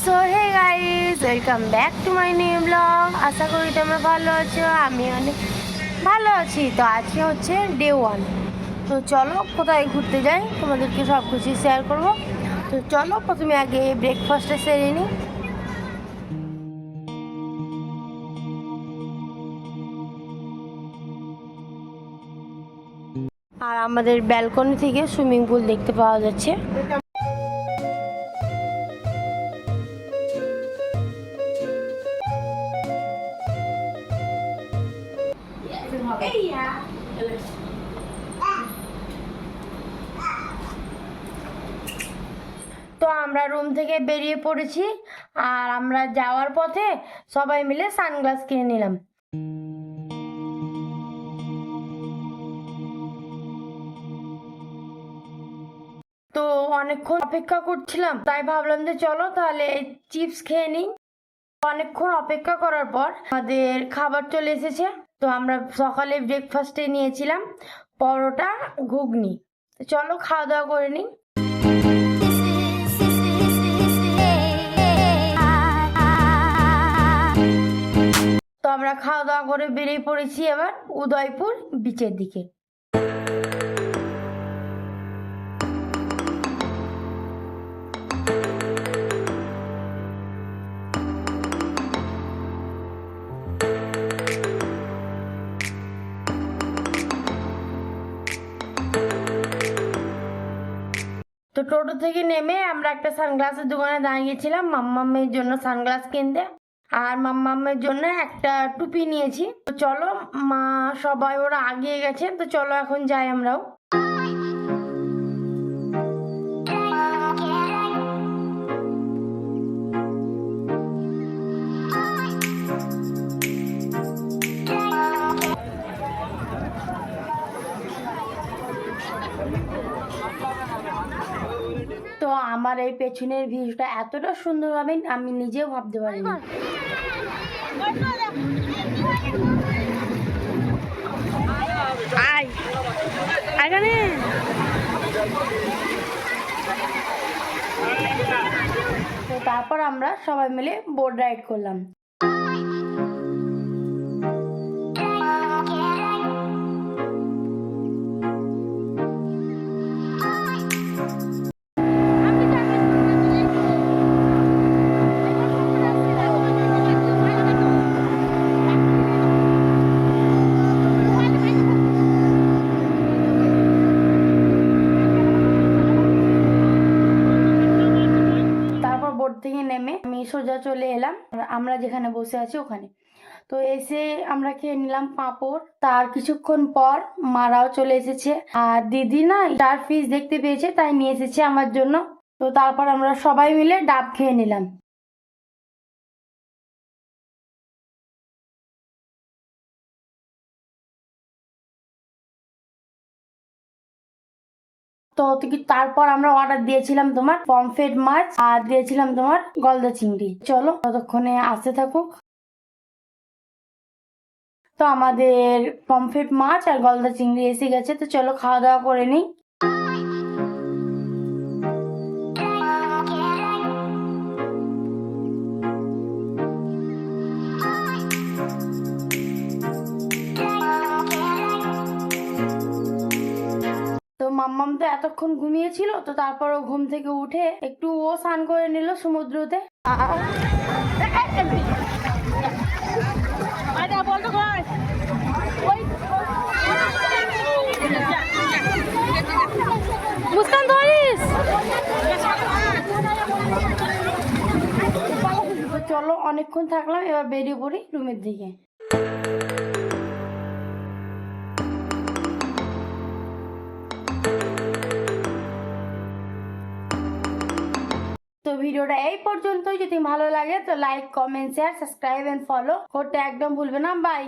So hey guys, welcome back to my new blog. আশা করি তোমরা ভালো আছো, আমি অনেক ভালো আছি। তো আজকে হচ্ছে ডে 1। তো চলো কোথায় ঘুরতে যাই তোমাদেরকে সব কিছু শেয়ার করবো। তো চলো প্রথমে আগে ব্রেকফাস্টটা সেরে নিই। আর আমাদের ব্যালকনি থেকে সুইমিং পুল দেখতে পাওয়া যাচ্ছে। তো আমরা রুম থেকে বেরিয়ে পড়েছি, আর আমরা যাওয়ার পথে সবাই মিলে সানগ্লাস কিনে নিলাম। তো অনেকক্ষণ অপেক্ষা করছিলাম, তাই ভাবলাম যে চলো তাহলে চিপস খেয়ে নিই। অনেকক্ষণ অপেক্ষা করার পর আমাদের খাবার চলে এসেছে। তো আমরা সকালে ব্রেকফাস্টে নিয়েছিলাম পরোটা, ঘুগনি। তো চলো খাওয়া দাওয়া করে নিই। তো আমরা খাওয়া দাওয়া করে বেরিয়ে পড়েছি এবার উদয়পুর বিচের দিকে। তো টোটো থেকে নেমে আমরা একটা সানগ্লাসের দোকানে দাঁড়িয়েছিলাম মাম্মামের জন্য সানগ্লাস কিনতে, আর মাম্মামের জন্য একটা টুপি নিয়েছি। তো চলো, মা সবাই ওরা আগিয়ে গেছে, তো চলো এখন যাই আমরাও। তো আমার এই পেছনের ভিউটা এতটা সুন্দর হবে আমি নিজেও ভাবতে পারিনি। তো তারপর আমরা সবাই মিলে বোট রাইড করলাম। থেকে নেমে আমি সোজা চলে এলাম আমরা যেখানে বসে আছি ওখানে। তো এসে আমরা খেয়ে নিলাম পাঁপড়। তার কিছুক্ষণ পর মারাও চলে এসেছে, আর দিদি না স্টার ফিশ দেখতে পেয়েছে, তাই নিয়ে এসেছে আমার জন্য। তো তারপর আমরা সবাই মিলে ডাব খেয়ে নিলাম। তো তারপর আমরা অর্ডার দিয়েছিলাম তোমার পমফ্রেট মাছ, আর দিয়েছিলাম তোমার গলদা চিংড়ি। চলো ততক্ষণে আসতে থাকুক। তো আমাদের পমফ্রেট মাছ আর গলদা চিংড়ি এসে গেছে, তো চলো খাওয়া দাওয়া করে নিই। তো মাম্মাম তো এতক্ষণ ঘুমিয়েছিল, তো তারপর ও ঘুম থেকে উঠে একটু ও স্নান করে নিল সমুদ্রতে। মুস্কান ধরিস। চলো অনেকক্ষণ থাকলাম, এবার বেরিয়ে পড়ি রুমের দিকে। তো ভিডিওটা এই পর্যন্তই। যদি ভালো লাগে তো like, comment, share, subscribe and follow করতে একদম ভুলবে না। বাই।